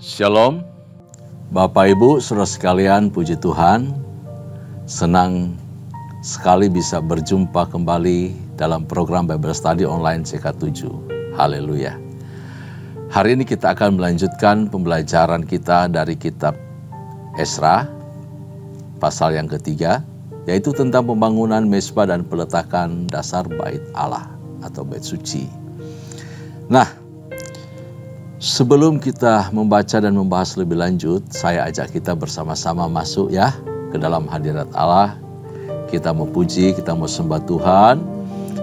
Shalom, Bapak Ibu, saudara sekalian, puji Tuhan. Senang sekali bisa berjumpa kembali dalam program Bible Study Online CK7. Haleluya. Hari ini kita akan melanjutkan pembelajaran kita dari kitab Esra, pasal yang ketiga, yaitu tentang pembangunan mezbah dan peletakan dasar bait Allah atau bait suci. Nah, sebelum kita membaca dan membahas lebih lanjut, saya ajak kita bersama-sama masuk ya ke dalam hadirat Allah. Kita mau puji, kita mau sembah Tuhan,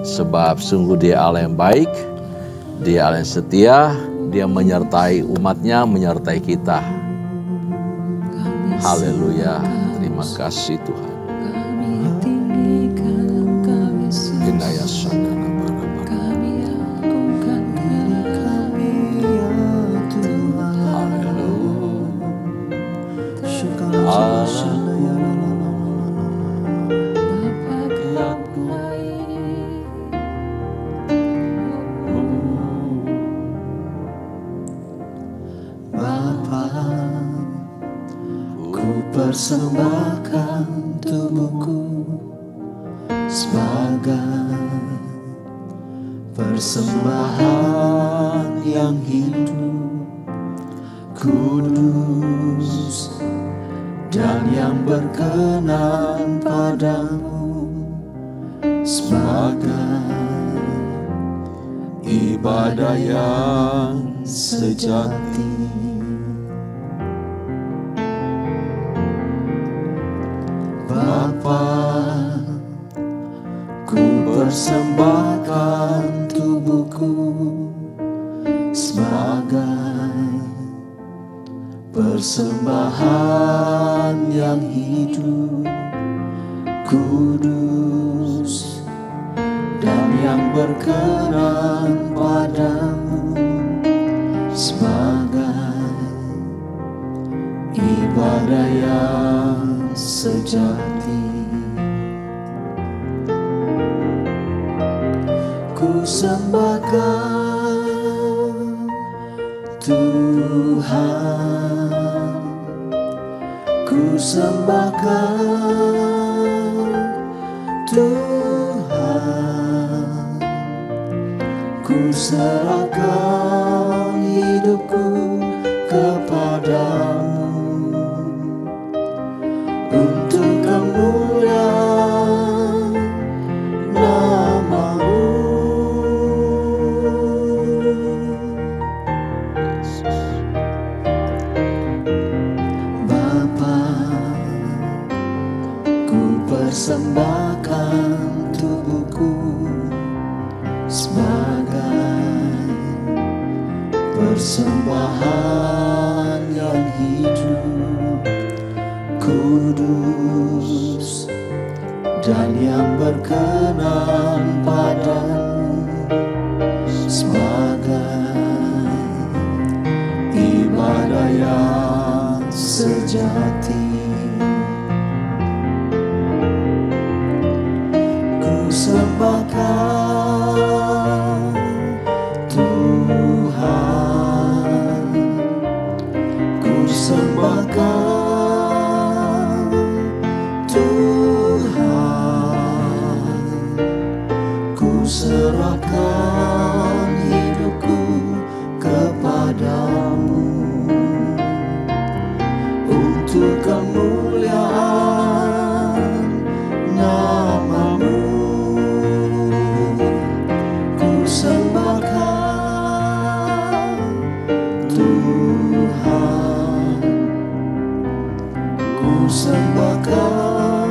sebab sungguh Dia Allah yang baik, Dia Allah yang setia, Dia menyertai umatnya, menyertai kita. Haleluya, terima kasih Tuhan. Inaya Sandana. Persembahkan tubuhku sebagai persembahan yang hidup, kudus, dan yang berkenan padamu, sebagai ibadah yang sejati. Bapa, ku persembahkan tubuhku sebagai persembahan yang hidup, kudus, dan yang berkenan padamu, sebagai ibadah yang sejati. Ku sembahkan Tuhan, ku sembahkan Tuhan, ku serahkan hidupku kepadamu untuk kemuliaan nama-Mu. Bapa, ku persembahkan tubuhku sebagai persembahan yang hidup, kudus, dan yang berkenan padamu, sebagai ibadah yang sejati. Ku sembahkan Tuhan, ku sembahkan Tuhan, ku serahkan hidupku kepadamu untuk kemuliaan nama-Mu. Ku sembahkan Tuhan, ku sembahkan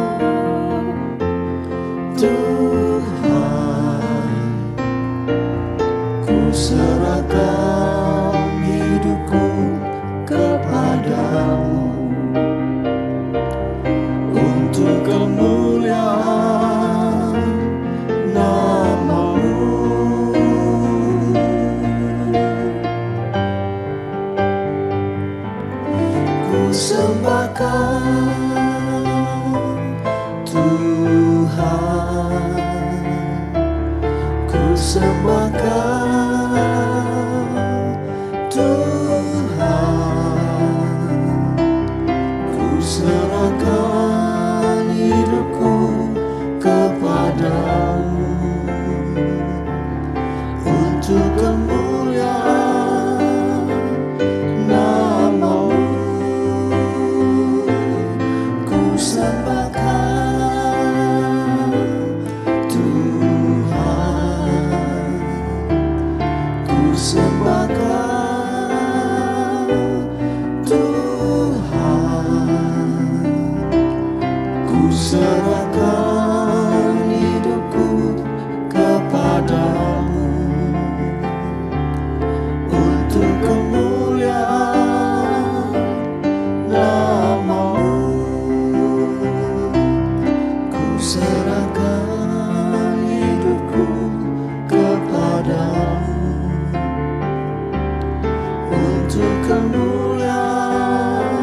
Tuhan, ku serahkan hidupku kepadamu untuk kemuliaan nama-Mu. Ku sembahkan Tuhan, ku sembahkan Tuhan, untuk kemuliaan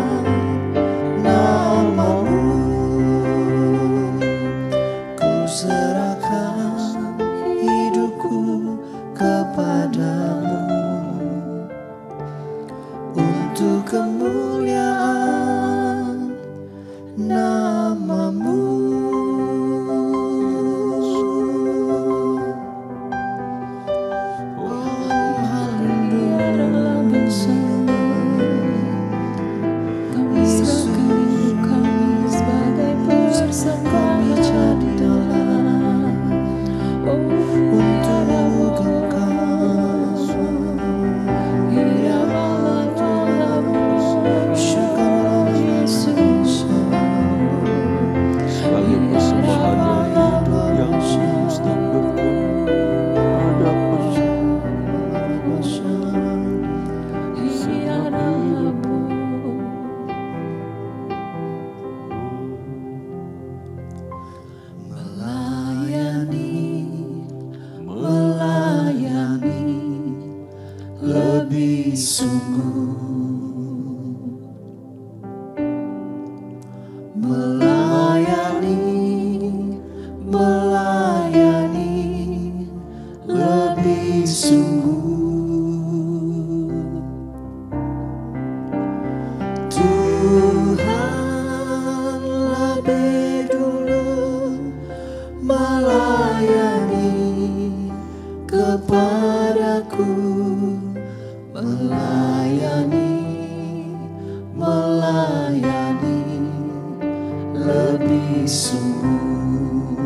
nama-Mu. Ku serahkan hidupku kepadamu untuk kemuliaan nama-Mu. Lebih sungguh melayani lebih sungguh. Tuhan lebih dulu melayani kepadaku, melayani lebih sungguh,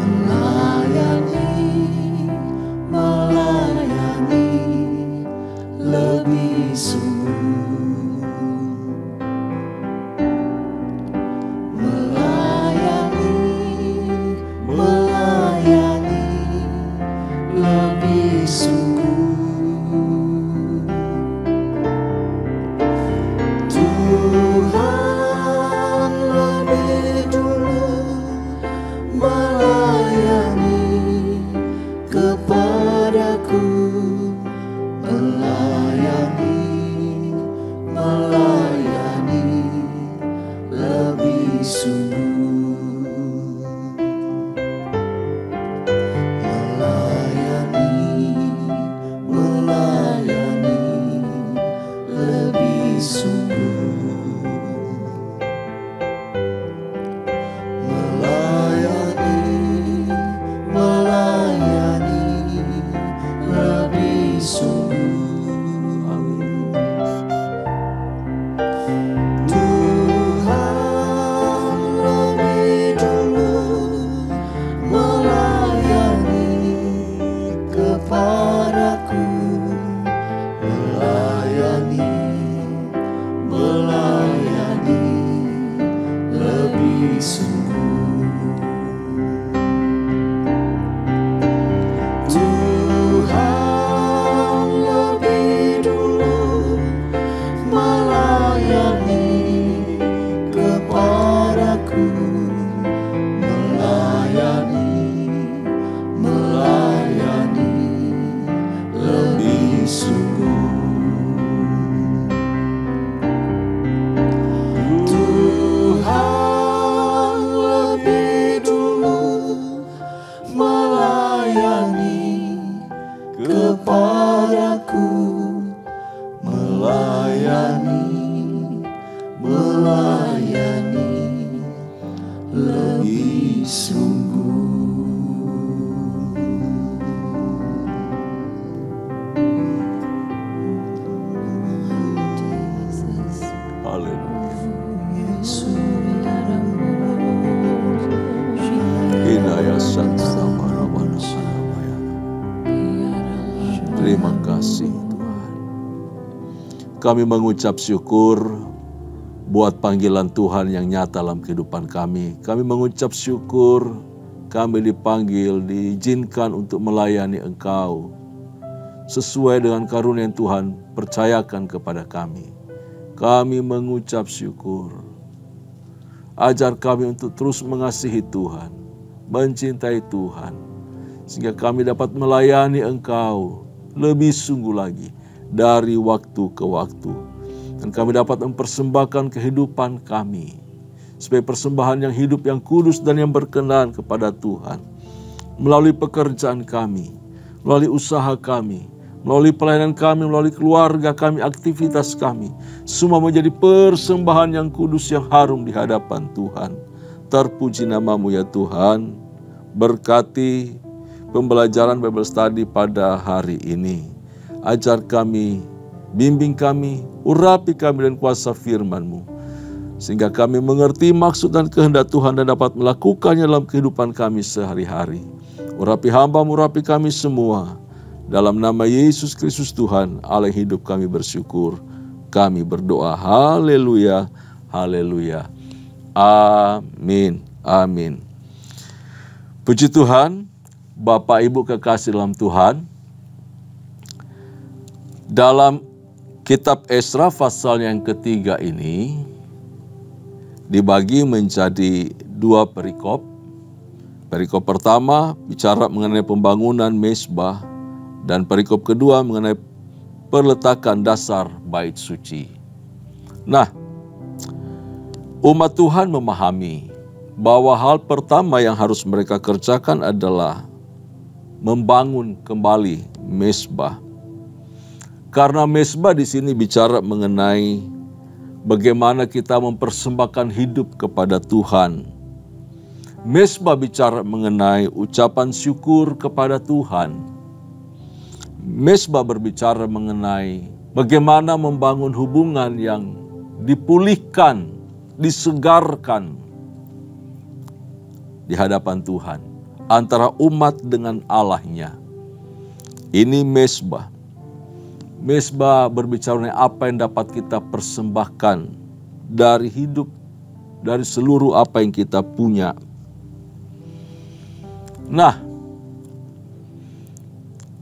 melayani lebih sungguh, melayani lebih sungguh. Tuhan lebih dulu melayani kepadaku, melayani lebih sungguh, melayani lebih sungguh, melayani lebih sungguh. Tuhan lebih dulu melayani kepadaku, melayani lebih sungguh. Tuhan lebih dulu melayani kepadaku, melayani lebih sungguh. Tuhan lebih dulu melayani kepadaku, melayani lebih sungguh. Terima kasih Tuhan. Kami mengucap syukur buat panggilan Tuhan yang nyata dalam kehidupan kami. Kami mengucap syukur kami dipanggil, diizinkan untuk melayani Engkau sesuai dengan karunia yang Tuhan percayakan kepada kami. Kami mengucap syukur. Ajar kami untuk terus mengasihi Tuhan, mencintai Tuhan, sehingga kami dapat melayani Engkau lebih sungguh lagi dari waktu ke waktu. Dan kami dapat mempersembahkan kehidupan kami sebagai persembahan yang hidup, yang kudus dan yang berkenan kepada Tuhan. Melalui pekerjaan kami, melalui usaha kami, melalui pelayanan kami, melalui keluarga kami, aktivitas kami. Semua menjadi persembahan yang kudus, yang harum di hadapan Tuhan. Terpuji nama-Mu ya Tuhan. Berkati pembelajaran Bible Study pada hari ini. Ajar kami, bimbing kami, urapi kami dengan kuasa firman-Mu. Sehingga kami mengerti maksud dan kehendak Tuhan dan dapat melakukannya dalam kehidupan kami sehari-hari. Urapi hamba-Mu, urapi kami semua. Dalam nama Yesus Kristus Tuhan, Allah hidup kami bersyukur. Kami berdoa, haleluya, haleluya. Amin, amin. Puji Tuhan, Bapak Ibu kekasih dalam Tuhan. Dalam kitab Esra pasal yang ketiga ini, dibagi menjadi dua perikop. Perikop pertama bicara mengenai pembangunan mezbah, dan perikop kedua mengenai perletakan dasar bait suci. Nah, umat Tuhan memahami bahwa hal pertama yang harus mereka kerjakan adalah membangun kembali mezbah. Karena mezbah di sini bicara mengenai bagaimana kita mempersembahkan hidup kepada Tuhan. Mezbah bicara mengenai ucapan syukur kepada Tuhan. Mezbah berbicara mengenai bagaimana membangun hubungan yang dipulihkan, disegarkan di hadapan Tuhan antara umat dengan Allahnya. Ini mezbah. Mezbah berbicara mengenai apa yang dapat kita persembahkan dari hidup, dari seluruh apa yang kita punya. Nah,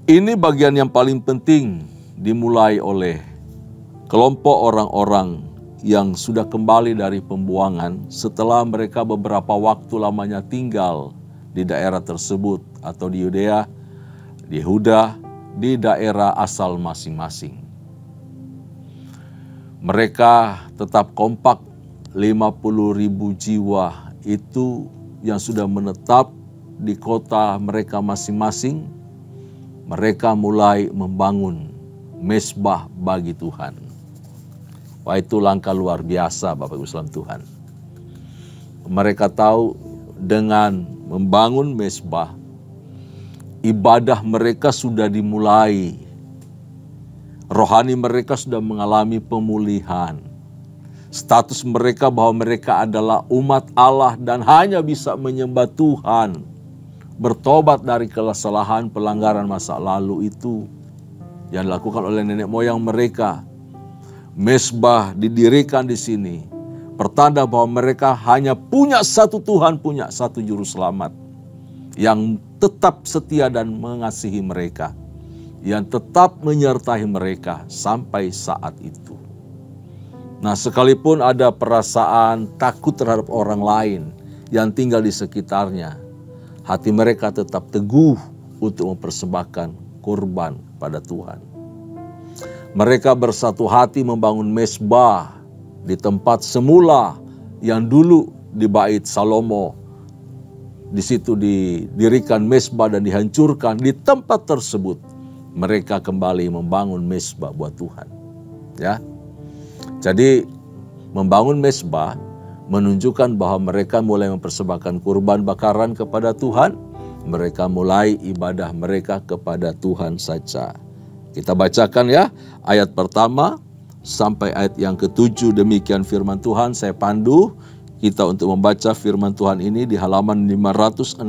ini bagian yang paling penting dimulai oleh kelompok orang-orang yang sudah kembali dari pembuangan setelah mereka beberapa waktu lamanya tinggal di daerah tersebut atau di Yudea, di Yehuda, di daerah asal masing-masing. Mereka tetap kompak, 50.000 jiwa itu yang sudah menetap di kota mereka masing-masing. Mereka mulai membangun mezbah bagi Tuhan. Wah, itu langkah luar biasa Bapak Ibu saudara Tuhan. Mereka tahu dengan membangun mezbah, ibadah mereka sudah dimulai. Rohani mereka sudah mengalami pemulihan. Status mereka bahwa mereka adalah umat Allah dan hanya bisa menyembah Tuhan. Bertobat dari kesalahan pelanggaran masa lalu itu yang dilakukan oleh nenek moyang mereka. Mezbah didirikan di sini, pertanda bahwa mereka hanya punya satu Tuhan, punya satu juru selamat yang tetap setia dan mengasihi mereka, yang tetap menyertai mereka sampai saat itu. Nah, sekalipun ada perasaan takut terhadap orang lain yang tinggal di sekitarnya, hati mereka tetap teguh untuk mempersembahkan kurban pada Tuhan. Mereka bersatu hati membangun mezbah di tempat semula yang dulu di Bait Salomo. Di situ didirikan mezbah dan dihancurkan. Di tempat tersebut mereka kembali membangun mezbah buat Tuhan. Ya. Jadi membangun mezbah menunjukkan bahwa mereka mulai mempersembahkan kurban bakaran kepada Tuhan. Mereka mulai ibadah mereka kepada Tuhan saja. Kita bacakan ya, ayat pertama sampai ayat yang ke-7. Demikian firman Tuhan. Saya pandu kita untuk membaca firman Tuhan ini di halaman 506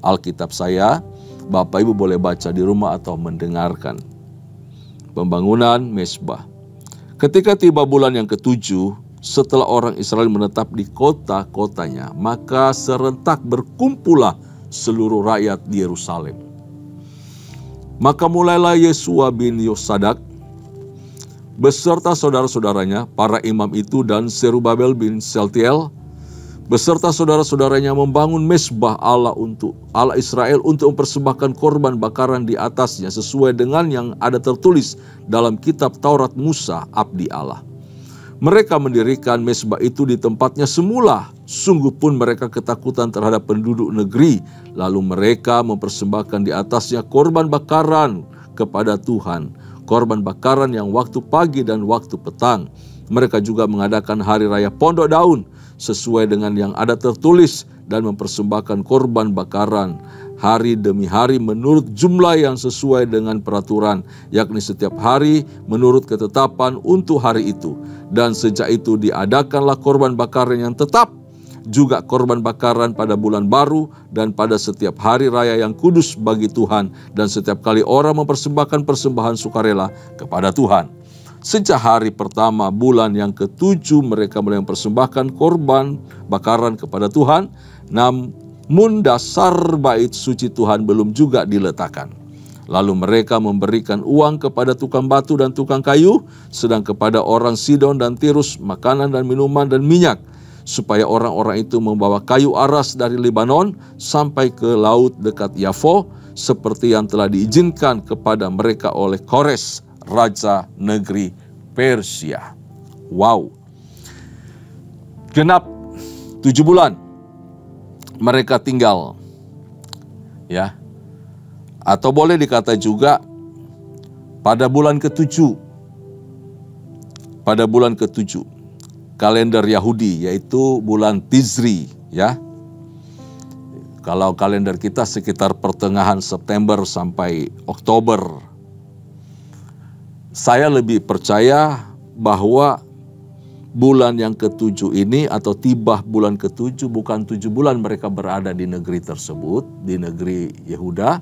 Alkitab saya. Bapak Ibu boleh baca di rumah atau mendengarkan. Pembangunan mezbah. Ketika tiba bulan yang ke-7, setelah orang Israel menetap di kota-kotanya, maka serentak berkumpullah seluruh rakyat di Yerusalem. Maka mulailah Yesua bin Yosadak beserta saudara-saudaranya, para imam itu, dan Zerubabel bin Seltiel, beserta saudara-saudaranya membangun mezbah Allah untuk Allah Israel untuk mempersembahkan korban bakaran di atasnya sesuai dengan yang ada tertulis dalam kitab Taurat Musa, abdi Allah. Mereka mendirikan mezbah itu di tempatnya semula. Sungguh pun mereka ketakutan terhadap penduduk negeri. Lalu mereka mempersembahkan di atasnya korban bakaran kepada Tuhan. Korban bakaran yang waktu pagi dan waktu petang. Mereka juga mengadakan hari raya Pondok Daun sesuai dengan yang ada tertulis dan mempersembahkan korban bakaran hari demi hari menurut jumlah yang sesuai dengan peraturan, yakni setiap hari menurut ketetapan untuk hari itu. Dan sejak itu diadakanlah korban bakaran yang tetap, juga korban bakaran pada bulan baru dan pada setiap hari raya yang kudus bagi Tuhan, dan setiap kali orang mempersembahkan persembahan sukarela kepada Tuhan. Sejak hari pertama bulan yang ke-7 mereka mulai mempersembahkan korban bakaran kepada Tuhan, namun dasar bait suci Tuhan belum juga diletakkan. Lalu mereka memberikan uang kepada tukang batu dan tukang kayu, sedang kepada orang Sidon dan Tirus makanan dan minuman dan minyak, supaya orang-orang itu membawa kayu aras dari Lebanon sampai ke laut dekat Yafo, seperti yang telah diizinkan kepada mereka oleh Kores, raja negeri Persia. Wow. Genap 7 bulan mereka tinggal, ya. Atau boleh dikata juga pada bulan ke-7. Pada bulan ke-7 kalender Yahudi, yaitu bulan Tizri, ya. Kalau kalender kita sekitar pertengahan September sampai Oktober. Saya lebih percaya bahwa bulan yang ke-7 ini atau tiba bulan ke-7 bukan 7 bulan mereka berada di negeri tersebut, di negeri Yehuda.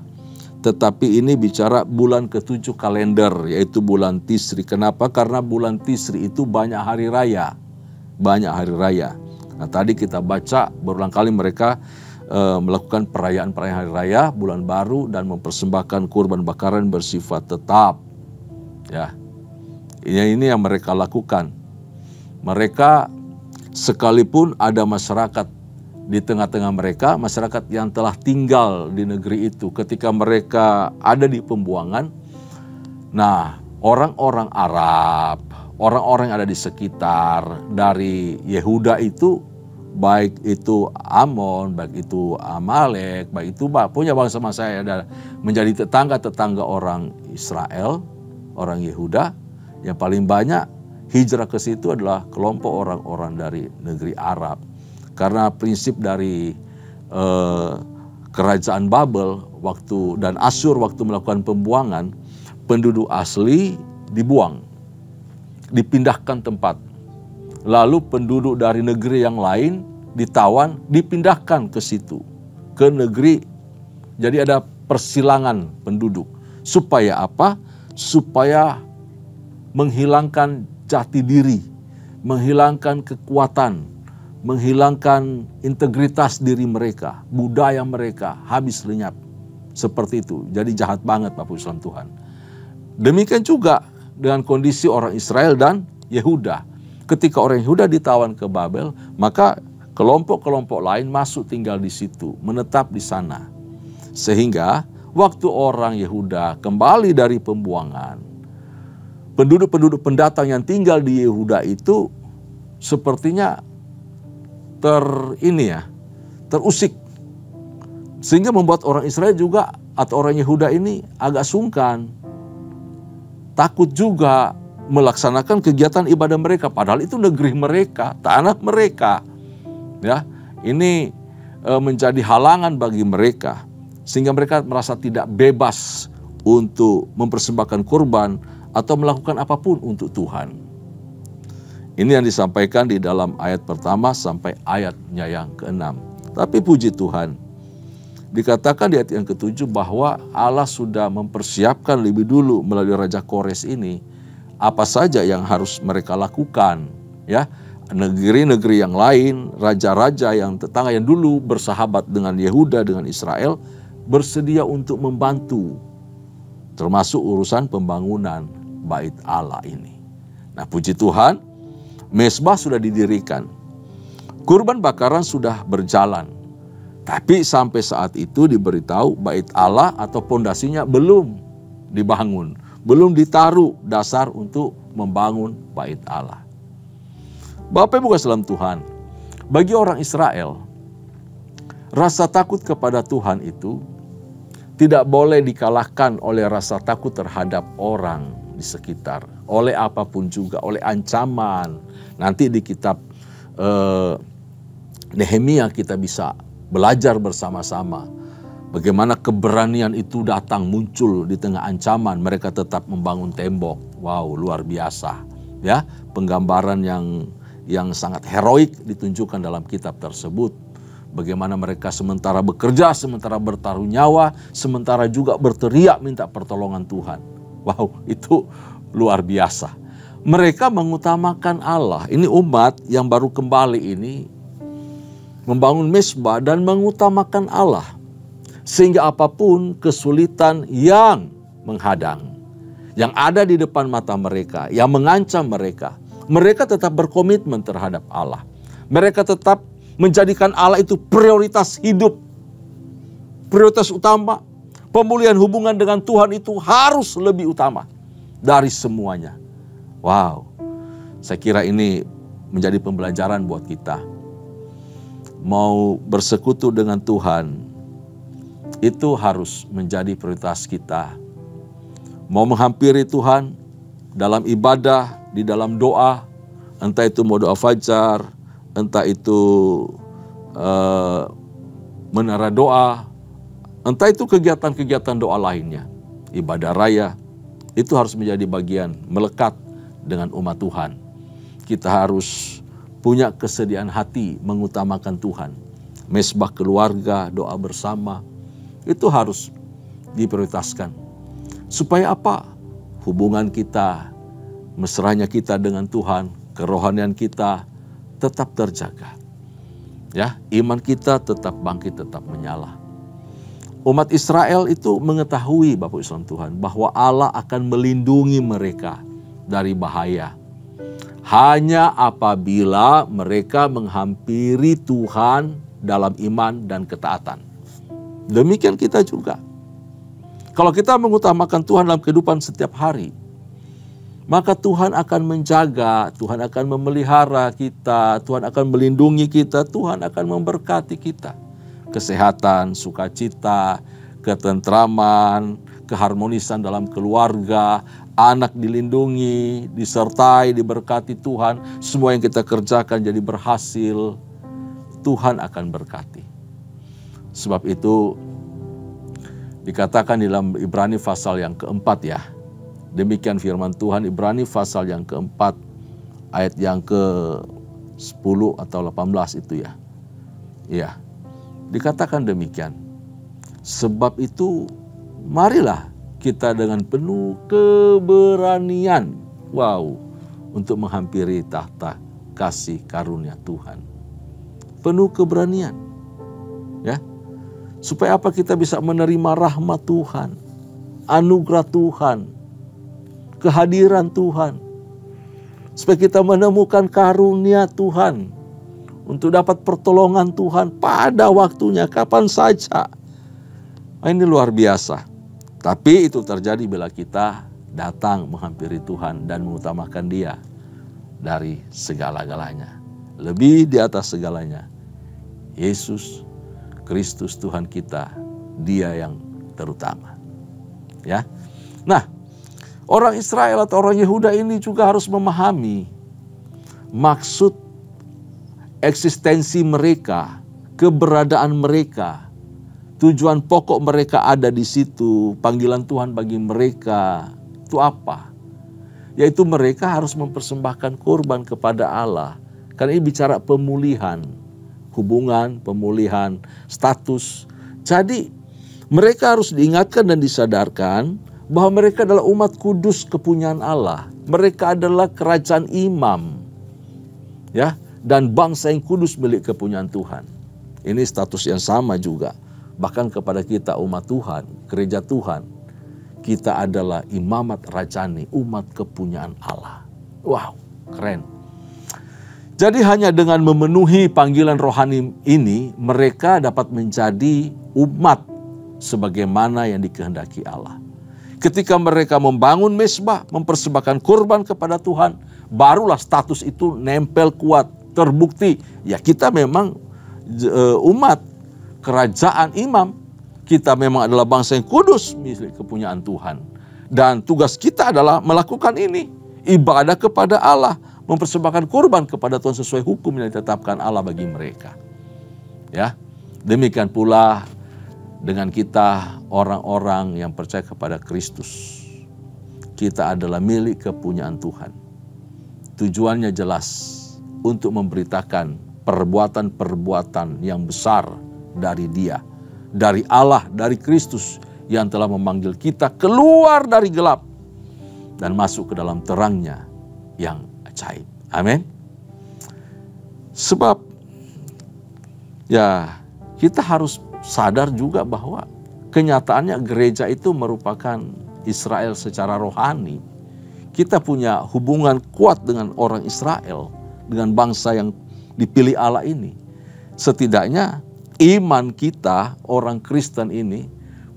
Tetapi ini bicara bulan ke-7 kalender, yaitu bulan Tisri. Kenapa? Karena bulan Tisri itu banyak hari raya. Banyak hari raya. Nah, tadi kita baca berulang kali mereka melakukan perayaan-perayaan hari raya, bulan baru, dan mempersembahkan kurban bakaran bersifat tetap. Ya, ini yang mereka lakukan. Mereka sekalipun ada masyarakat di tengah-tengah mereka, masyarakat yang telah tinggal di negeri itu ketika mereka ada di pembuangan. Nah, orang-orang Arab, orang-orang yang ada di sekitar dari Yehuda itu, baik itu Amon, baik itu Amalek, baik itu punya bangsa-bangsa yang ada menjadi tetangga-tetangga orang Israel, orang Yehuda, yang paling banyak hijrah ke situ adalah kelompok orang-orang dari negeri Arab. Karena prinsip dari kerajaan Babel waktu dan Asyur waktu melakukan pembuangan, penduduk asli dibuang, dipindahkan tempat. Lalu penduduk dari negeri yang lain ditawan, dipindahkan ke situ, ke negeri. Jadi ada persilangan penduduk. Supaya apa? Supaya menghilangkan jati diri, menghilangkan kekuatan, menghilangkan integritas diri mereka, budaya mereka habis lenyap. Seperti itu. Jadi jahat banget Bapak Islam Tuhan. Demikian juga dengan kondisi orang Israel dan Yehuda. Ketika orang Yehuda ditawan ke Babel, maka kelompok-kelompok lain masuk tinggal di situ, menetap di sana. Sehingga waktu orang Yehuda kembali dari pembuangan, penduduk-penduduk pendatang yang tinggal di Yehuda itu sepertinya terusik. Sehingga membuat orang Israel juga atau orang Yehuda ini agak sungkan. Takut juga melaksanakan kegiatan ibadah mereka. Padahal itu negeri mereka, tanah mereka. Ya, ini menjadi halangan bagi mereka. Sehingga mereka merasa tidak bebas untuk mempersembahkan kurban atau melakukan apapun untuk Tuhan. Ini yang disampaikan di dalam ayat pertama sampai ayatnya yang ke-6. Tapi puji Tuhan, dikatakan di ayat yang ke-7 bahwa Allah sudah mempersiapkan lebih dulu melalui Raja Kores ini apa saja yang harus mereka lakukan. Ya, negeri-negeri yang lain, raja-raja yang tetangga yang dulu bersahabat dengan Yehuda, dengan Israel, bersedia untuk membantu, termasuk urusan pembangunan bait Allah ini. Nah, puji Tuhan, mezbah sudah didirikan. Kurban bakaran sudah berjalan. Tapi sampai saat itu diberitahu bait Allah atau pondasinya belum dibangun. Belum ditaruh dasar untuk membangun bait Allah. Bapak Ibu kasih dalam Tuhan, bagi orang Israel, rasa takut kepada Tuhan itu tidak boleh dikalahkan oleh rasa takut terhadap orang di sekitar. Oleh apapun juga, oleh ancaman. Nanti di kitab Nehemia kita bisa belajar bersama-sama bagaimana keberanian itu datang muncul di tengah ancaman, mereka tetap membangun tembok. Wow, luar biasa. Ya, penggambaran yang sangat heroik ditunjukkan dalam kitab tersebut. Bagaimana mereka sementara bekerja, sementara bertaruh nyawa, sementara juga berteriak minta pertolongan Tuhan. Wow, itu luar biasa. Mereka mengutamakan Allah. Ini umat yang baru kembali ini membangun mezbah dan mengutamakan Allah. Sehingga apapun kesulitan yang menghadang, yang ada di depan mata mereka, yang mengancam mereka, mereka tetap berkomitmen terhadap Allah. Mereka tetap menjadikan Allah itu prioritas hidup, prioritas utama. Pemulihan hubungan dengan Tuhan itu harus lebih utama dari semuanya. Wow, saya kira ini menjadi pembelajaran buat kita. Mau bersekutu dengan Tuhan, itu harus menjadi prioritas kita. Mau menghampiri Tuhan dalam ibadah, di dalam doa, entah itu mau doa fajar, entah itu menara doa, entah itu kegiatan-kegiatan doa lainnya, ibadah raya, itu harus menjadi bagian melekat dengan umat Tuhan. Kita harus punya kesediaan hati mengutamakan Tuhan. Mezbah keluarga, doa bersama, itu harus diprioritaskan. Supaya apa? Hubungan kita, mesranya kita dengan Tuhan, kerohanian kita tetap terjaga. Ya, iman kita tetap bangkit, tetap menyala. Umat Israel itu mengetahui, Bapak Ibu Tuhan, bahwa Allah akan melindungi mereka dari bahaya. Hanya apabila mereka menghampiri Tuhan dalam iman dan ketaatan. Demikian kita juga. Kalau kita mengutamakan Tuhan dalam kehidupan setiap hari, maka Tuhan akan menjaga, Tuhan akan memelihara kita, Tuhan akan melindungi kita, Tuhan akan memberkati kita. Kesehatan, sukacita, ketentraman, keharmonisan dalam keluarga, anak dilindungi, disertai, diberkati Tuhan. Semua yang kita kerjakan jadi berhasil, Tuhan akan berkati. Sebab itu dikatakan dalam Ibrani pasal yang keempat ya. Demikian firman Tuhan, Ibrani pasal yang keempat, ayat yang ke-10 atau 18 itu ya. Iya, dikatakan demikian. Sebab itu marilah kita dengan penuh keberanian, untuk menghampiri tahta kasih karunia Tuhan. Penuh keberanian, ya. Supaya apa? Kita bisa menerima rahmat Tuhan, anugerah Tuhan, kehadiran Tuhan. Supaya kita menemukan karunia Tuhan, untuk dapat pertolongan Tuhan pada waktunya, kapan saja. Ini luar biasa. Tapi itu terjadi bila kita datang menghampiri Tuhan dan mengutamakan Dia dari segala-galanya. Lebih di atas segalanya, Yesus Kristus Tuhan kita, Dia yang terutama. Ya. Nah, orang Israel atau orang Yehuda ini juga harus memahami maksud eksistensi mereka, keberadaan mereka, tujuan pokok mereka ada di situ, panggilan Tuhan bagi mereka itu apa? Yaitu mereka harus mempersembahkan kurban kepada Allah. Karena ini bicara pemulihan hubungan, pemulihan status. Jadi mereka harus diingatkan dan disadarkan bahwa mereka adalah umat kudus kepunyaan Allah. Mereka adalah kerajaan imam, ya, dan bangsa yang kudus milik kepunyaan Tuhan. Ini status yang sama juga. Bahkan kepada kita umat Tuhan, gereja Tuhan, kita adalah imamat rajani, umat kepunyaan Allah. Wow, keren. Jadi hanya dengan memenuhi panggilan rohani ini, mereka dapat menjadi umat sebagaimana yang dikehendaki Allah. Ketika mereka membangun mezbah, mempersembahkan kurban kepada Tuhan, barulah status itu nempel kuat, terbukti. Ya, kita memang umat kerajaan imam. Kita memang adalah bangsa yang kudus, milik kepunyaan Tuhan. Dan tugas kita adalah melakukan ini. Ibadah kepada Allah, mempersembahkan kurban kepada Tuhan sesuai hukum yang ditetapkan Allah bagi mereka. Ya, demikian pula dengan kita orang-orang yang percaya kepada Kristus. Kita adalah milik kepunyaan Tuhan. Tujuannya jelas, untuk memberitakan perbuatan-perbuatan yang besar dari Dia, dari Allah, dari Kristus yang telah memanggil kita keluar dari gelap dan masuk ke dalam terangnya yang ajaib. Amin. Sebab ya kita harus sadar juga bahwa kenyataannya gereja itu merupakan Israel secara rohani. Kita punya hubungan kuat dengan orang Israel, dengan bangsa yang dipilih Allah ini. Setidaknya iman kita, orang Kristen ini,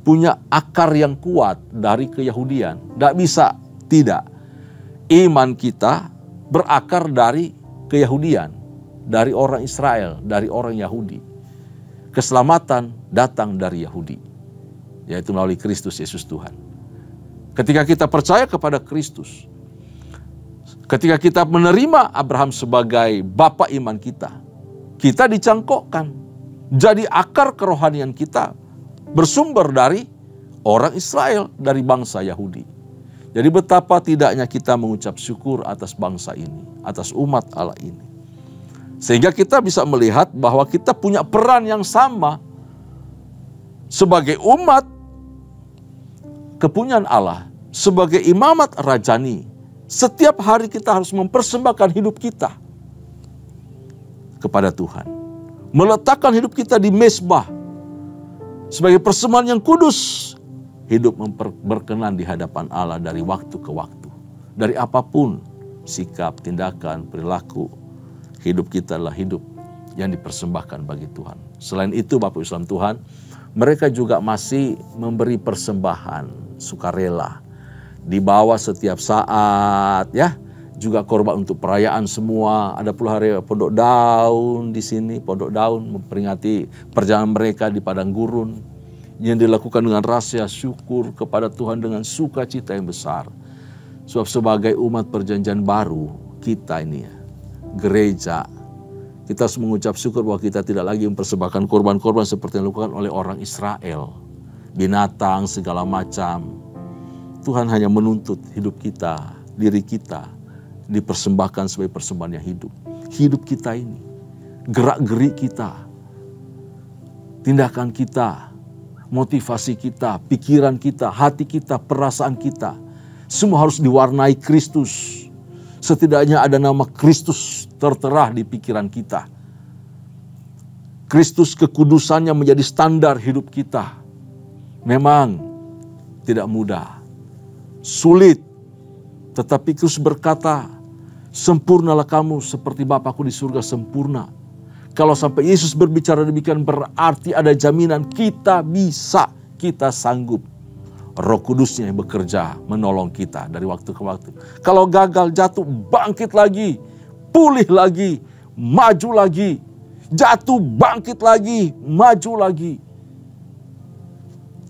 punya akar yang kuat dari keyahudian. Tidak bisa tidak. Iman kita berakar dari keyahudian, dari orang Israel, dari orang Yahudi. Keselamatan datang dari Yahudi, yaitu melalui Kristus Yesus Tuhan. Ketika kita percaya kepada Kristus, ketika kita menerima Abraham sebagai bapa iman kita, kita dicangkokkan. Jadi akar kerohanian kita bersumber dari orang Israel, dari bangsa Yahudi. Jadi betapa tidaknya kita mengucap syukur atas bangsa ini, atas umat Allah ini. Sehingga kita bisa melihat bahwa kita punya peran yang sama sebagai umat kepunyaan Allah, sebagai imamat rajani. Setiap hari kita harus mempersembahkan hidup kita kepada Tuhan. Meletakkan hidup kita di mezbah sebagai persembahan yang kudus. Hidup berkenan di hadapan Allah dari waktu ke waktu. Dari apapun sikap, tindakan, perilaku, hidup kita adalah hidup yang dipersembahkan bagi Tuhan. Selain itu Bapak Islam Tuhan, mereka juga masih memberi persembahan sukarela. Dibawa setiap saat ya. Juga korban untuk perayaan semua. Ada pula hari pondok daun di sini, pondok daun memperingati perjalanan mereka di padang gurun yang dilakukan dengan rasa syukur kepada Tuhan dengan sukacita yang besar. Sebab sebagai umat perjanjian baru, kita ini ya, gereja, kita harus mengucap syukur bahwa kita tidak lagi mempersembahkan korban-korban seperti yang dilakukan oleh orang Israel. Binatang segala macam. Tuhan hanya menuntut hidup kita, diri kita, dipersembahkan sebagai persembahan yang hidup. Hidup kita ini, gerak-gerik kita, tindakan kita, motivasi kita, pikiran kita, hati kita, perasaan kita, semua harus diwarnai Kristus. Setidaknya ada nama Kristus tertera di pikiran kita. Kristus kekudusannya menjadi standar hidup kita. Memang tidak mudah, sulit, tetapi Kristus berkata, sempurnalah kamu seperti Bapakku di surga sempurna. Kalau sampai Yesus berbicara demikian berarti ada jaminan kita bisa, kita sanggup. Roh Kudusnya yang bekerja menolong kita dari waktu ke waktu. Kalau gagal jatuh bangkit lagi, pulih lagi, maju lagi. Jatuh bangkit lagi, maju lagi.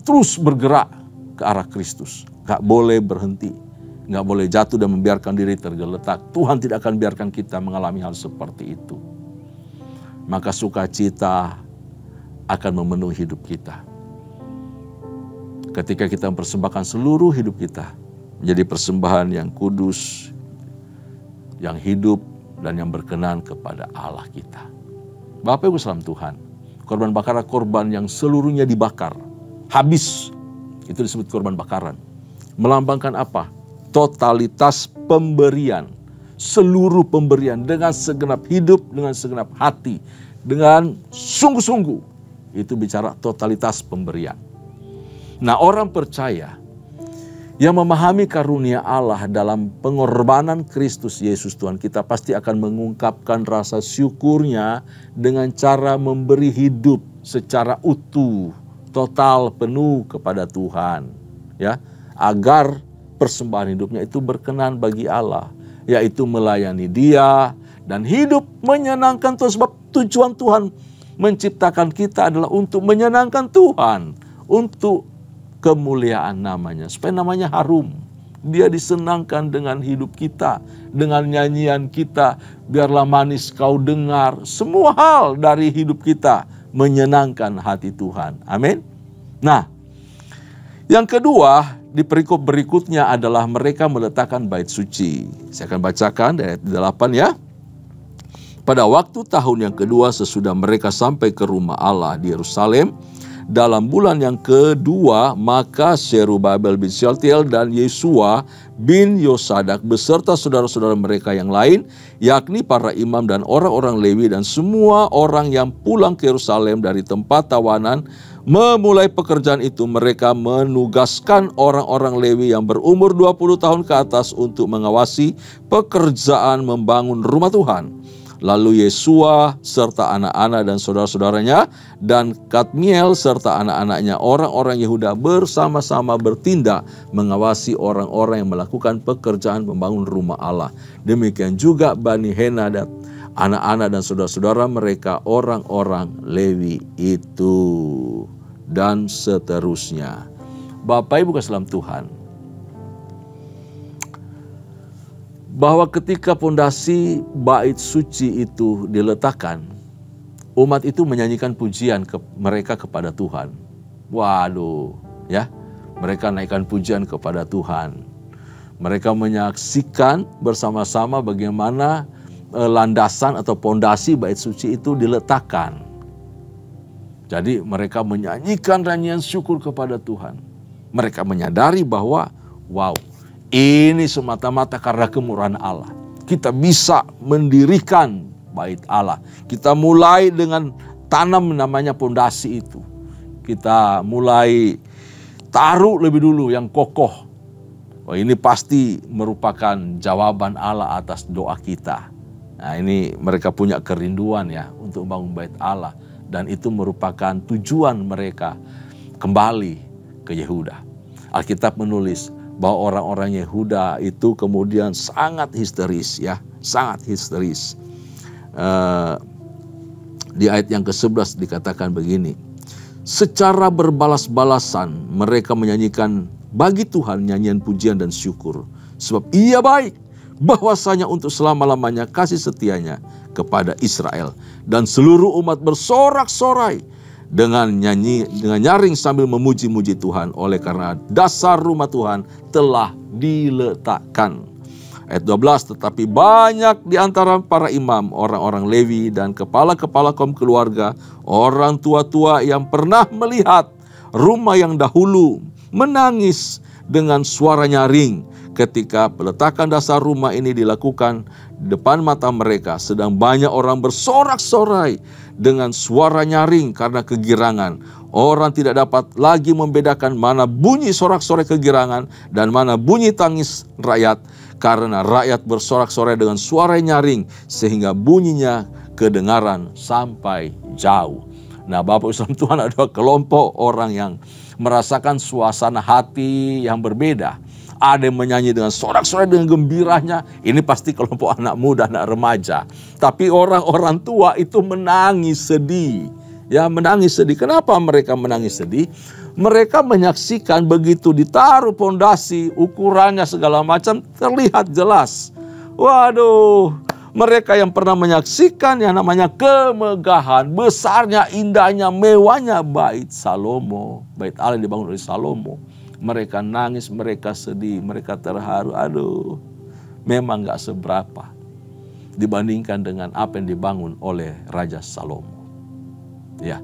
Terus bergerak ke arah Kristus. Gak boleh berhenti, gak boleh jatuh dan membiarkan diri tergeletak. Tuhan tidak akan biarkan kita mengalami hal seperti itu. Maka sukacita akan memenuhi hidup kita. Ketika kita mempersembahkan seluruh hidup kita menjadi persembahan yang kudus, yang hidup, dan yang berkenan kepada Allah kita. Bapak Ibu salam Tuhan, korban bakaran korban yang seluruhnya dibakar, habis, itu disebut korban bakaran. Melambangkan apa? Totalitas pemberian. Seluruh pemberian dengan segenap hidup, dengan segenap hati, dengan sungguh-sungguh. Itu bicara totalitas pemberian. Nah, orang percaya Yang memahami karunia Allah dalam pengorbanan Kristus Yesus Tuhan kita pasti akan mengungkapkan rasa syukurnya dengan cara memberi hidup secara utuh, total, penuh kepada Tuhan. Ya, agar persembahan hidupnya itu berkenan bagi Allah, yaitu melayani Dia dan hidup menyenangkan Tuhan. Sebab tujuan Tuhan menciptakan kita adalah untuk menyenangkan Tuhan, untuk kemuliaan namanya, supaya namanya harum. Dia disenangkan dengan hidup kita, dengan nyanyian kita. Biarlah manis kau dengar. Semua hal dari hidup kita menyenangkan hati Tuhan. Amin. Nah, yang kedua di perikop berikutnya adalah mereka meletakkan bait suci. Saya akan bacakan dari ayat 8 ya. Pada waktu tahun yang kedua sesudah mereka sampai ke rumah Allah di Yerusalem, dalam bulan yang kedua, maka Zerubabel bin Shealtiel dan Yesua bin Yosadak beserta saudara-saudara mereka yang lain, yakni para imam dan orang-orang Lewi dan semua orang yang pulang ke Yerusalem dari tempat tawanan, memulai pekerjaan itu. Mereka menugaskan orang-orang Lewi yang berumur 20 tahun ke atas untuk mengawasi pekerjaan membangun rumah Tuhan. Lalu Yesua serta anak-anak dan saudara-saudaranya dan Kadmiel serta anak-anaknya orang-orang Yehuda bersama-sama bertindak mengawasi orang-orang yang melakukan pekerjaan membangun rumah Allah. Demikian juga Bani Henadad, anak-anak dan saudara-saudara mereka orang-orang Lewi itu, dan seterusnya. Bapak Ibu kasih dalam Tuhan, bahwa ketika pondasi bait suci itu diletakkan, umat itu menyanyikan pujian mereka kepada Tuhan. Waduh, ya, mereka naikkan pujian kepada Tuhan. Mereka menyaksikan bersama-sama bagaimana landasan atau pondasi bait suci itu diletakkan. Jadi mereka menyanyikan nyanyian syukur kepada Tuhan. Mereka menyadari bahwa, wow, ini semata-mata karena kemurahan Allah. Kita bisa mendirikan bait Allah. Kita mulai dengan tanam namanya pondasi itu. Kita mulai taruh lebih dulu yang kokoh. Wah, ini pasti merupakan jawaban Allah atas doa kita. Nah, ini mereka punya kerinduan ya untuk membangun bait Allah. Dan itu merupakan tujuan mereka kembali ke Yehuda. Alkitab menulis bahwa orang-orang Yehuda itu kemudian sangat histeris ya, sangat histeris. Di ayat yang ke-11 dikatakan begini, secara berbalas-balasan mereka menyanyikan bagi Tuhan nyanyian pujian dan syukur, sebab Ia baik, bahwasanya untuk selama-lamanya kasih setianya kepada Israel, dan seluruh umat bersorak-sorai dengan nyaring sambil memuji-muji Tuhan oleh karena dasar rumah Tuhan telah diletakkan. Ayat 12, tetapi banyak di antara para imam, orang-orang Lewi dan kepala-kepala kaum keluarga, orang tua-tua yang pernah melihat rumah yang dahulu menangis dengan suara nyaring ketika peletakan dasar rumah ini dilakukan depan mata mereka, sedang banyak orang bersorak-sorai dengan suara nyaring karena kegirangan. Orang tidak dapat lagi membedakan mana bunyi sorak-sorai kegirangan dan mana bunyi tangis rakyat, karena rakyat bersorak-sorai dengan suara nyaring sehingga bunyinya kedengaran sampai jauh. Nah, Bapak Islam Tuhan, ada kelompok orang yang merasakan suasana hati yang berbeda. Ada yang menyanyi dengan sorak-sorai dengan gembiranya. Ini pasti kelompok anak muda, anak remaja. Tapi orang-orang tua itu menangis sedih. Ya, menangis sedih. Kenapa mereka menangis sedih? Mereka menyaksikan begitu ditaruh pondasi, ukurannya segala macam terlihat jelas. Waduh, mereka yang pernah menyaksikan yang namanya kemegahan, besarnya, indahnya, mewahnya bait Salomo, bait Allah yang dibangun oleh Salomo. Mereka nangis, mereka sedih, mereka terharu. Aduh, memang gak seberapa dibandingkan dengan apa yang dibangun oleh Raja Salomo. Ya,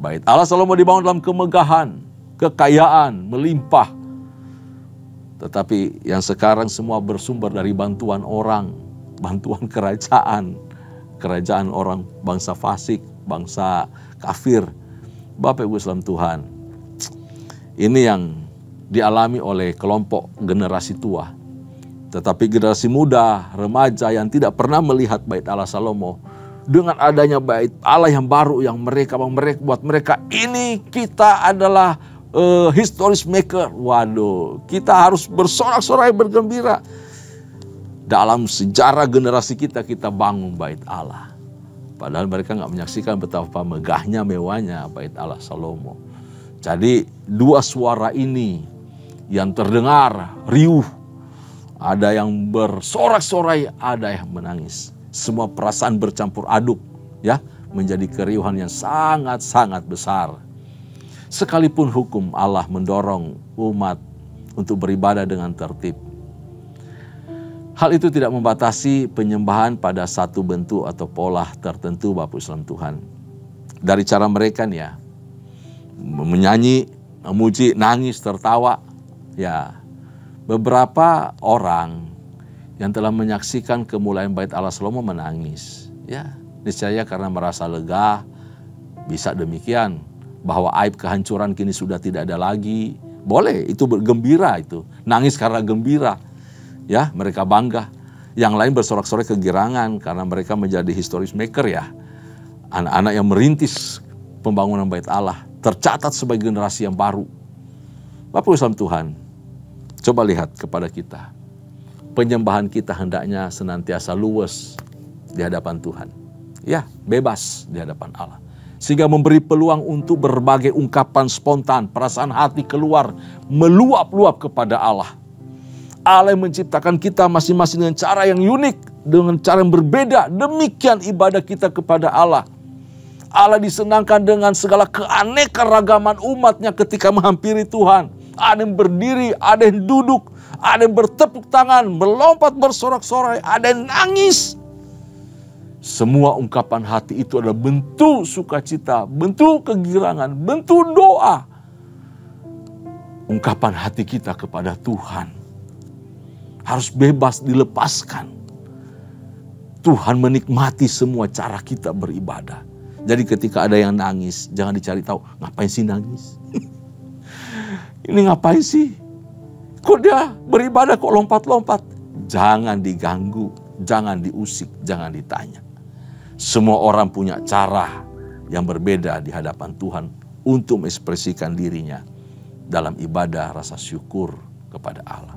bait Allah Salomo dibangun dalam kemegahan, kekayaan, melimpah. Tetapi yang sekarang semua bersumber dari bantuan orang, bantuan kerajaan orang bangsa fasik, bangsa kafir. Bapak Ibu Islam Tuhan, ini yang dialami oleh kelompok generasi tua. Tetapi generasi muda, remaja yang tidak pernah melihat bait Allah Salomo, dengan adanya bait Allah yang baru yang mereka buat mereka, ini kita adalah historis maker. Waduh, kita harus bersorak-sorai, bergembira. Dalam sejarah generasi kita bangun bait Allah. Padahal mereka nggak menyaksikan betapa megahnya, mewahnya bait Allah Salomo. Jadi dua suara ini yang terdengar riuh. Ada yang bersorak-sorai, ada yang menangis. Semua perasaan bercampur aduk, ya, menjadi keriuhan yang sangat-sangat besar. Sekalipun hukum Allah mendorong umat untuk beribadah dengan tertib, hal itu tidak membatasi penyembahan pada satu bentuk atau pola tertentu, Bapak Islam Tuhan. Dari cara mereka nih ya, menyanyi, memuji, nangis, tertawa. Ya, beberapa orang yang telah menyaksikan kemulaian bait Allah Salomo menangis. Ya, niscaya karena merasa lega, bisa demikian. Bahwa aib kehancuran kini sudah tidak ada lagi. Boleh, itu bergembira itu. Nangis karena gembira. Ya, mereka bangga. Yang lain bersorak-sorai kegirangan karena mereka menjadi historis maker ya. Anak-anak yang merintis pembangunan bait Allah tercatat sebagai generasi yang baru. Bapak Islam Tuhan, coba lihat kepada kita. Penyembahan kita hendaknya senantiasa luwes di hadapan Tuhan. Ya, bebas di hadapan Allah. Sehingga memberi peluang untuk berbagai ungkapan spontan, perasaan hati keluar, meluap-luap kepada Allah. Allah yang menciptakan kita masing-masing dengan cara yang unik, dengan cara yang berbeda. Demikian ibadah kita kepada Allah. Allah disenangkan dengan segala keanekaragaman umatnya ketika menghampiri Tuhan. Ada yang berdiri, ada yang duduk, ada yang bertepuk tangan, melompat bersorak-sorai, ada yang nangis. Semua ungkapan hati itu adalah bentuk sukacita, bentuk kegirangan, bentuk doa. Ungkapan hati kita kepada Tuhan harus bebas dilepaskan. Tuhan menikmati semua cara kita beribadah. Jadi ketika ada yang nangis, jangan dicari tahu, ngapain sih nangis? Ini ngapain sih? Kok dia beribadah kok lompat-lompat? Jangan diganggu, jangan diusik, jangan ditanya. Semua orang punya cara yang berbeda di hadapan Tuhan untuk mengekspresikan dirinya dalam ibadah rasa syukur kepada Allah.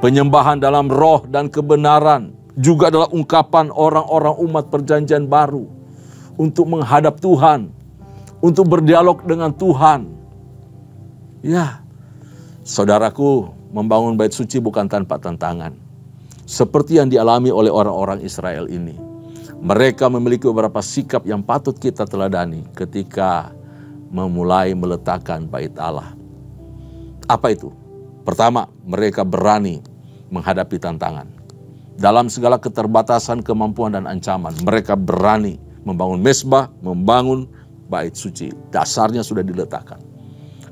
Penyembahan dalam roh dan kebenaran juga adalah ungkapan orang-orang umat perjanjian baru untuk menghadap Tuhan, untuk berdialog dengan Tuhan. Ya, saudaraku, membangun bait suci bukan tanpa tantangan. Seperti yang dialami oleh orang-orang Israel ini. Mereka memiliki beberapa sikap yang patut kita teladani ketika memulai meletakkan bait Allah. Apa itu? Pertama, mereka berani menghadapi tantangan. Dalam segala keterbatasan, kemampuan, dan ancaman, mereka berani membangun mezbah, membangun bait suci. Dasarnya sudah diletakkan.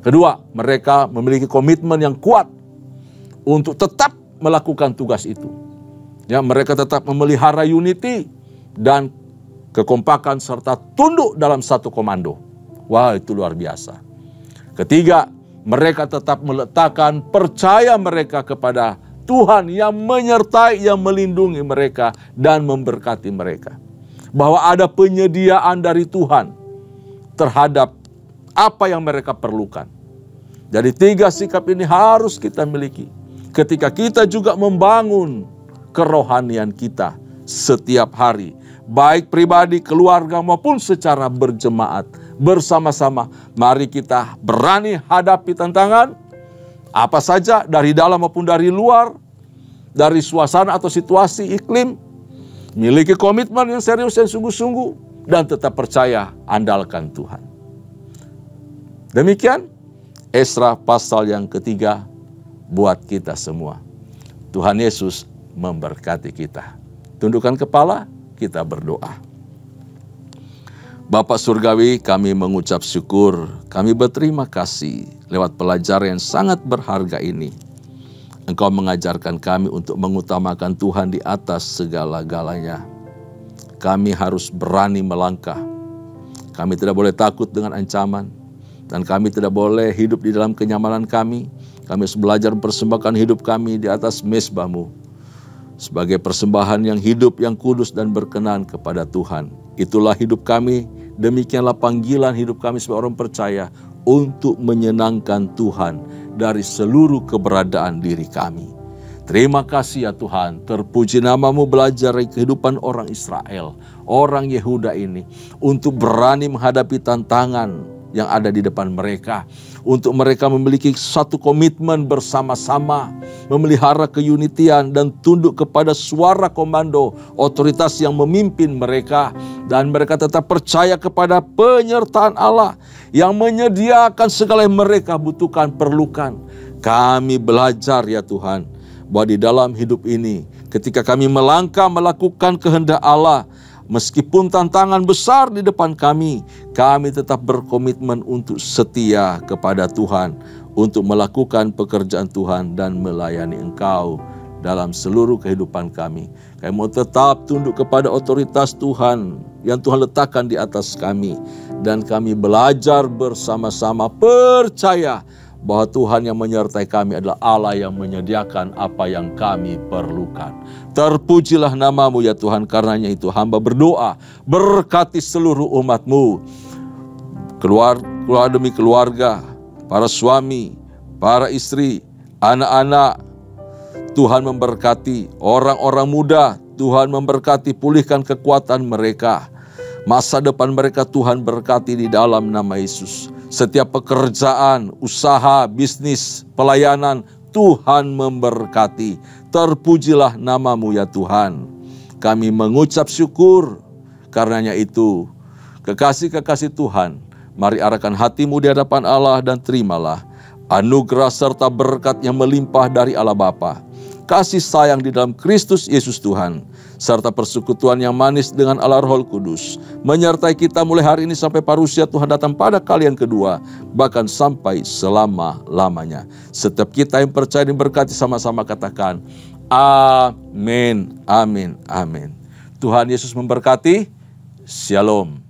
Kedua, mereka memiliki komitmen yang kuat untuk tetap melakukan tugas itu. Ya, mereka tetap memelihara unity dan kekompakan serta tunduk dalam satu komando. Wah, itu luar biasa. Ketiga, mereka tetap meletakkan percaya mereka kepada Tuhan yang menyertai, yang melindungi mereka dan memberkati mereka. Bahwa ada penyediaan dari Tuhan terhadap apa yang mereka perlukan. Jadi tiga sikap ini harus kita miliki. Ketika kita juga membangun kerohanian kita setiap hari. Baik pribadi, keluarga maupun secara berjemaat. Bersama-sama mari kita berani hadapi tantangan. Apa saja dari dalam maupun dari luar. Dari suasana atau situasi iklim. Miliki komitmen yang serius dan sungguh-sungguh. Dan tetap percaya andalkan Tuhan. Demikian Esra pasal yang ketiga buat kita semua. Tuhan Yesus memberkati kita. Tundukkan kepala, kita berdoa. Bapa Surgawi, kami mengucap syukur, kami berterima kasih lewat pelajaran yang sangat berharga ini. Engkau mengajarkan kami untuk mengutamakan Tuhan di atas segala-galanya. Kami harus berani melangkah. Kami tidak boleh takut dengan ancaman. Dan kami tidak boleh hidup di dalam kenyamanan kami. Kami harus belajar mempersembahkan hidup kami di atas mezbah-Mu sebagai persembahan yang hidup, yang kudus dan berkenan kepada Tuhan. Itulah hidup kami, demikianlah panggilan hidup kami sebagai orang percaya untuk menyenangkan Tuhan dari seluruh keberadaan diri kami. Terima kasih ya Tuhan, terpuji nama-Mu. Belajar dari kehidupan orang Israel, orang Yehuda ini, untuk berani menghadapi tantangan yang ada di depan mereka. Untuk mereka memiliki satu komitmen bersama-sama, memelihara keunitian dan tunduk kepada suara komando otoritas yang memimpin mereka. Dan mereka tetap percaya kepada penyertaan Allah yang menyediakan segala yang mereka butuhkan, perlukan. Kami belajar ya Tuhan, bahwa di dalam hidup ini, ketika kami melangkah melakukan kehendak Allah, meskipun tantangan besar di depan kami tetap berkomitmen untuk setia kepada Tuhan, untuk melakukan pekerjaan Tuhan dan melayani Engkau dalam seluruh kehidupan kami. Kami mau tetap tunduk kepada otoritas Tuhan yang Tuhan letakkan di atas kami. Dan kami belajar bersama-sama percaya bahwa Tuhan yang menyertai kami adalah Allah yang menyediakan apa yang kami perlukan. Terpujilah nama-Mu ya Tuhan, karenanya itu hamba berdoa, berkati seluruh umat-Mu, keluarga demi keluarga, para suami, para istri, anak-anak. Tuhan memberkati orang-orang muda, Tuhan memberkati, pulihkan kekuatan mereka. Masa depan mereka Tuhan berkati di dalam nama Yesus. Setiap pekerjaan, usaha, bisnis, pelayanan, Tuhan memberkati. Terpujilah nama-Mu ya Tuhan. Kami mengucap syukur. Karenanya itu, kekasih-kekasih Tuhan, mari arahkan hatimu di hadapan Allah dan terimalah anugerah serta berkat yang melimpah dari Allah Bapa, kasih sayang di dalam Kristus Yesus Tuhan, serta persekutuan yang manis dengan Allah Roh Kudus, menyertai kita mulai hari ini sampai parusia Tuhan datang pada kali yang kedua, bahkan sampai selama-lamanya. Setiap kita yang percaya dan berkati sama-sama katakan, amin, amin, amin. Tuhan Yesus memberkati. Shalom.